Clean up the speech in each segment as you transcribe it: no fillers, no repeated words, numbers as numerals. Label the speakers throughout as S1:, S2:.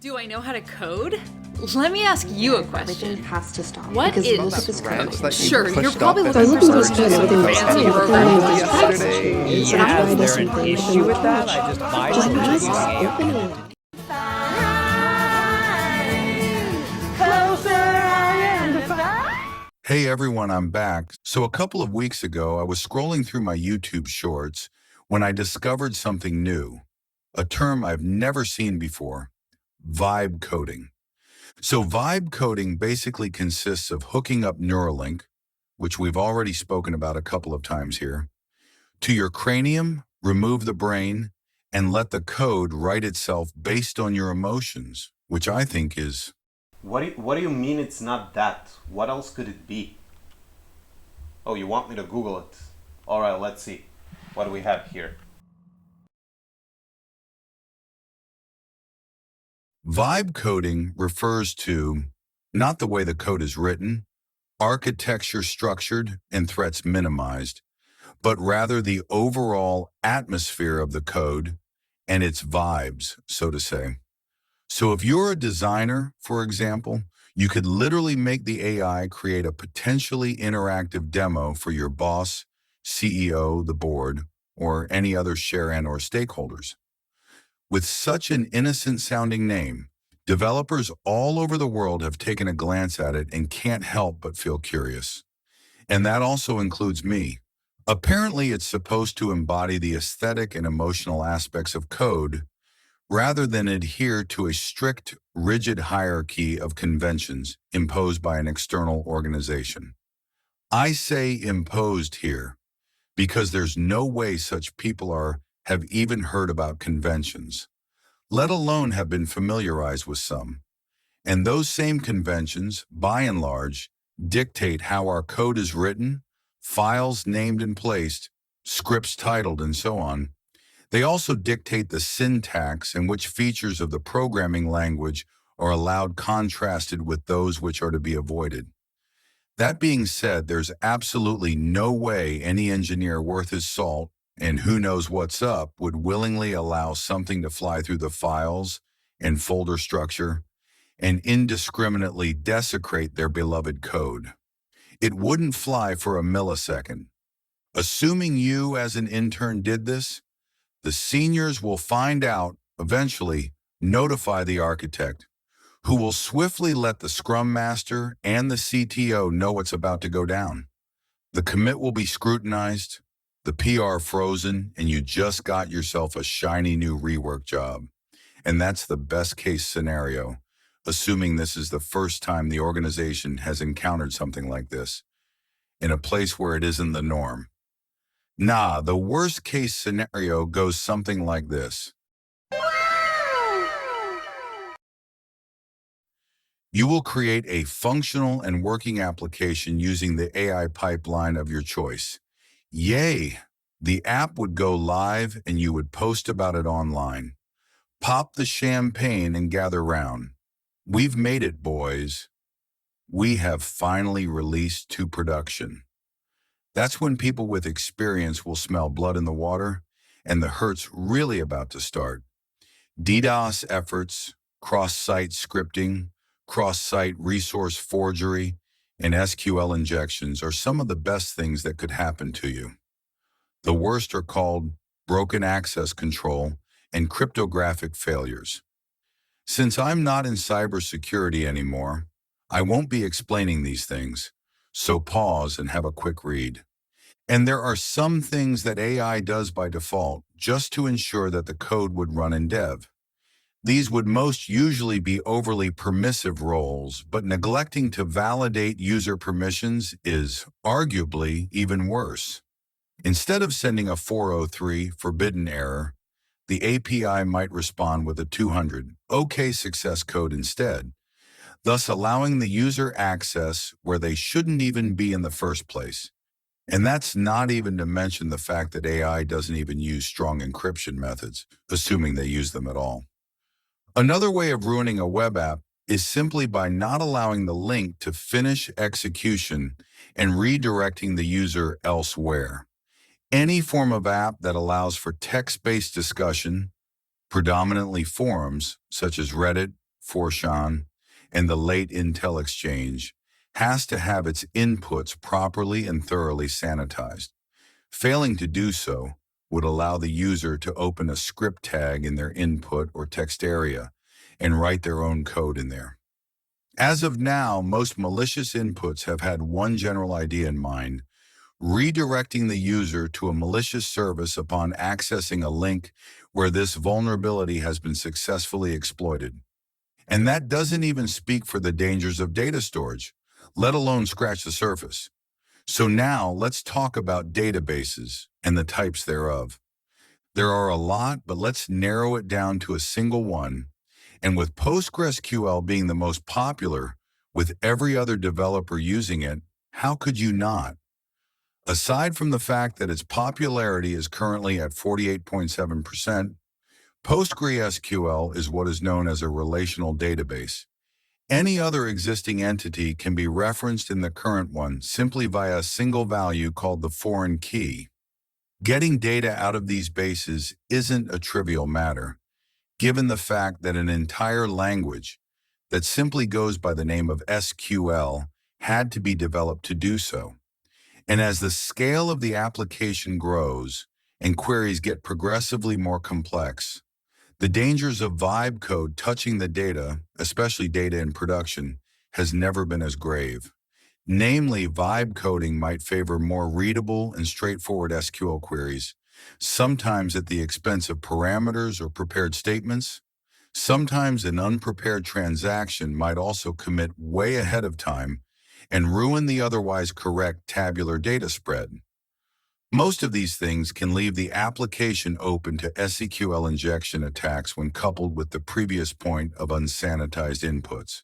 S1: Do I know how to code? Let me ask you a question.
S2: Everything has to stop.
S1: What
S2: because
S1: is-
S2: most of this
S3: Right,
S2: code
S3: it's like you
S1: Sure,
S3: pushed
S1: you're
S3: up
S1: probably
S3: and
S1: looking for
S3: then
S1: some
S3: pushed
S1: sort of
S3: up
S1: fancy
S3: and
S1: programming
S3: then
S1: yesterday.
S3: Is there an issue with that? I just violated using AI.
S4: Hey everyone, I'm back. So a couple of weeks ago, I was scrolling through my YouTube shorts when I discovered something new, a term I've never seen before, vibe coding. So vibe coding basically consists of hooking up Neuralink, which we've already spoken about a couple of times here, to your cranium, remove the brain, and let the code write itself based on your emotions, which I think is
S5: What do you mean it's not that? What else could it be? Oh, you want me to Google it? Alright, let's see. What do we have here?
S4: vibe coding refers to not the way the code is written, architecture structured, and threats minimized, but rather the overall atmosphere of the code and its vibes, so to say. So if you're a designer, for example, you could literally make the AI create a potentially interactive demo for your boss, CEO, the board, or any other share and or stakeholders. With such an innocent sounding name, developers all over the world have taken a glance at it and can't help but feel curious. And that also includes me. Apparently, it's supposed to embody the aesthetic and emotional aspects of code rather than adhere to a strict, rigid hierarchy of conventions imposed by an external organization. I say imposed here because there's no way such people have even heard about conventions, let alone have been familiarized with some. And those same conventions, by and large, dictate how our code is written, files named and placed, scripts titled, and so on. They also dictate the syntax and which features of the programming language are allowed contrasted with those which are to be avoided. That being said, there's absolutely no way any engineer worth his salt, and who knows what's up, would willingly allow something to fly through the files and folder structure and indiscriminately desecrate their beloved code. It wouldn't fly for a millisecond. Assuming you as an intern did this, the seniors will find out, eventually, notify the architect, who will swiftly let the Scrum Master and the CTO know what's about to go down. The commit will be scrutinized, the PR frozen, and you just got yourself a shiny new rework job. And that's the best case scenario, assuming this is the first time the organization has encountered something like this, in a place where it isn't the norm. Nah, the worst case scenario goes something like this. You will create a functional and working application using the AI pipeline of your choice. Yay! The app would go live and you would post about it online. Pop the champagne and gather round. We've made it, boys. We have finally released to production. That's when people with experience will smell blood in the water and the hurt's really about to start. DDoS efforts, cross-site scripting, cross-site resource forgery, and SQL injections are some of the best things that could happen to you. The worst are called broken access control and cryptographic failures. Since I'm not in cybersecurity anymore, I won't be explaining these things, so pause and have a quick read. And there are some things that AI does by default just to ensure that the code would run in dev. These would most usually be overly permissive roles, but neglecting to validate user permissions is arguably even worse. Instead of sending a 403 forbidden error, the API might respond with a 200 OK success code instead, thus allowing the user access where they shouldn't even be in the first place. And that's not even to mention the fact that AI doesn't even use strong encryption methods, assuming they use them at all. Another way of ruining a web app is simply by not allowing the link to finish execution and redirecting the user elsewhere. Any form of app that allows for text-based discussion, predominantly forums such as Reddit, Fortran, and the late Intel Exchange, has to have its inputs properly and thoroughly sanitized. Failing to do so would allow the user to open a script tag in their input or text area and write their own code in there. As of now, most malicious inputs have had one general idea in mind: redirecting the user to a malicious service upon accessing a link where this vulnerability has been successfully exploited. And that doesn't even speak for the dangers of data storage, let alone scratch the surface. So now let's talk about databases and the types thereof. There are a lot, but let's narrow it down to a single one. And with PostgreSQL being the most popular, with every other developer using it, how could you not? Aside from the fact that its popularity is currently at 48.7%, PostgreSQL is what is known as a relational database. Any other existing entity can be referenced in the current one simply via a single value called the foreign key. Getting data out of these bases isn't a trivial matter, given the fact that an entire language that simply goes by the name of SQL had to be developed to do so. And as the scale of the application grows and queries get progressively more complex, the dangers of vibe code touching the data, especially data in production, has never been as grave. Namely, vibe coding might favor more readable and straightforward SQL queries, sometimes at the expense of parameters or prepared statements. Sometimes an unprepared transaction might also commit way ahead of time and ruin the otherwise correct tabular data spread. Most of these things can leave the application open to SQL injection attacks when coupled with the previous point of unsanitized inputs.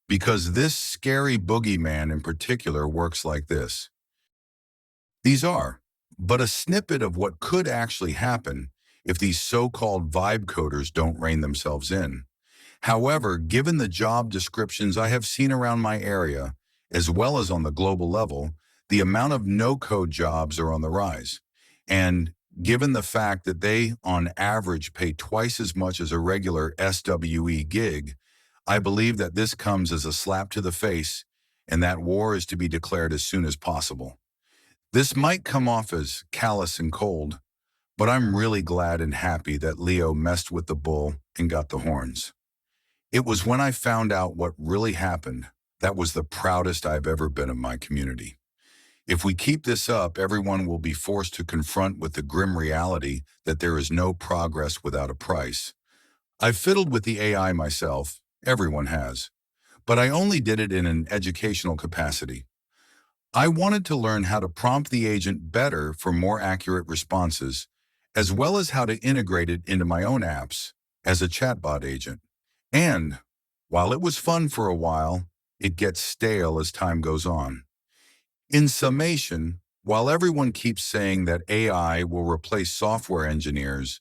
S4: Because this scary boogeyman in particular works like this. These are but a snippet of what could actually happen if these so-called vibe coders don't rein themselves in. However, given the job descriptions I have seen around my area, as well as on the global level, the amount of no-code jobs are on the rise. And given the fact that they, on average, pay twice as much as a regular SWE gig, I believe that this comes as a slap to the face and that war is to be declared as soon as possible. This might come off as callous and cold, but I'm really glad and happy that Leo messed with the bull and got the horns. It was when I found out what really happened that was the proudest I've ever been of my community. If we keep this up, everyone will be forced to confront with the grim reality that there is no progress without a price. I've fiddled with the AI myself, everyone has, but I only did it in an educational capacity. I wanted to learn how to prompt the agent better for more accurate responses, as well as how to integrate it into my own apps as a chatbot agent. And while it was fun for a while, it gets stale as time goes on. In summation, while everyone keeps saying that AI will replace software engineers,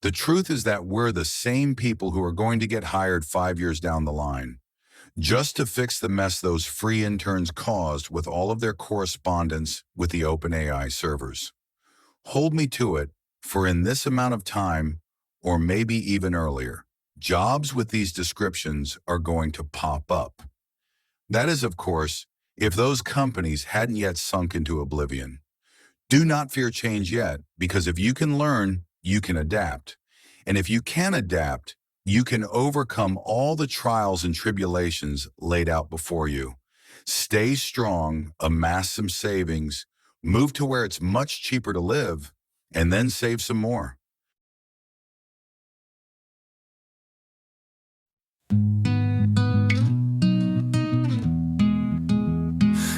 S4: the truth is that we're the same people who are going to get hired 5 years down the line, just to fix the mess those free interns caused with all of their correspondence with the OpenAI servers. Hold me to it, for in this amount of time, or maybe even earlier, jobs with these descriptions are going to pop up. That is, of course, if those companies hadn't yet sunk into oblivion. Do not fear change yet, because if you can learn, you can adapt. And if you can adapt, you can overcome all the trials and tribulations laid out before you. Stay strong, amass some savings, move to where it's much cheaper to live, and then save some more.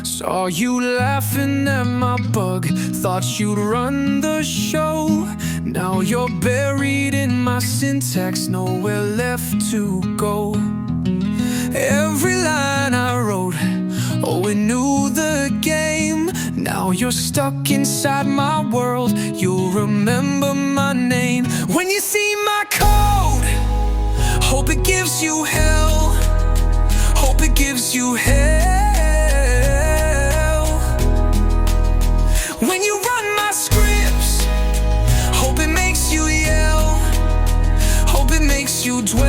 S3: Saw you laughing at my bug, thought you'd run the show. Now you're buried in my syntax, nowhere left to go. Every line I wrote, oh, we knew the game. Now you're stuck inside my world, you'll remember my name. When you see my code, hope it gives you hell. Hope it gives you hell. When you run my scripts, hope it makes you yell. Hope it makes you dwell.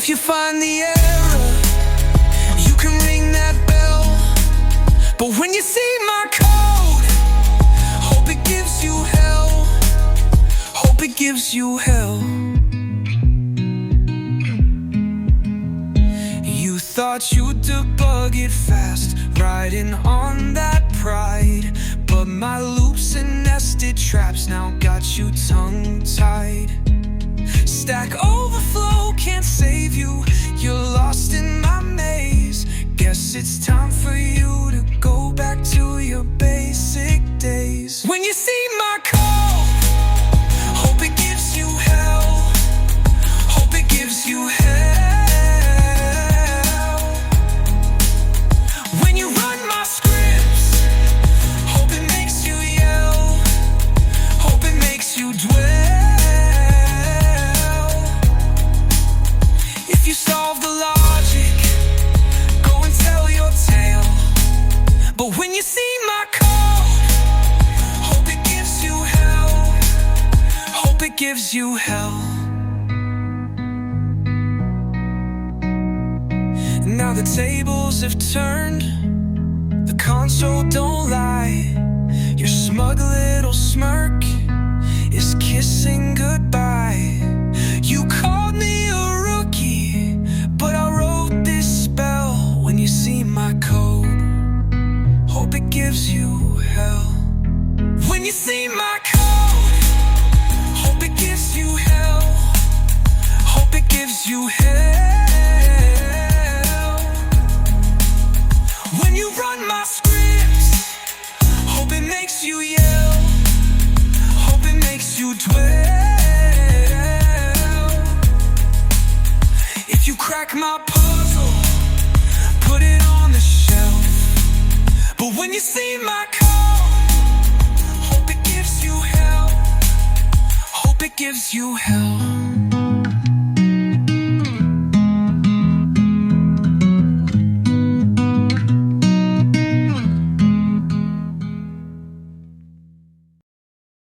S3: If you find the error, you can ring that bell. But when you see my code, hope it gives you hell. Hope it gives you hell. You thought you'd debug it fast, riding on that pride. But my loops and nested traps now got you tongue-tied. Stack Overflow can't save you, you're lost in my maze. Guess it's time for you to go back to your basic days. When you see my code, hope it gives you hell. Hope it gives you hell. When you run my scripts, hope it makes you yell. Hope it makes you dwell. If you solve the logic, go and tell your tale. But when you see my code, hope it gives you hell. Hope it gives you hell. Now the tables have turned, the console don't lie. Your smug little smirk is kissing goodbye. You called me a rookie, but I wrote this spell. When you see my code, hope it gives you hell. When you see my code, hope it gives you hell. Hope it gives you hell. When you run my scripts, hope it makes you yell. Hope it makes you dwell. If you crack my puzzle, put it on the shelf. But when you see my code, hope it gives you hell. Hope it gives you hell.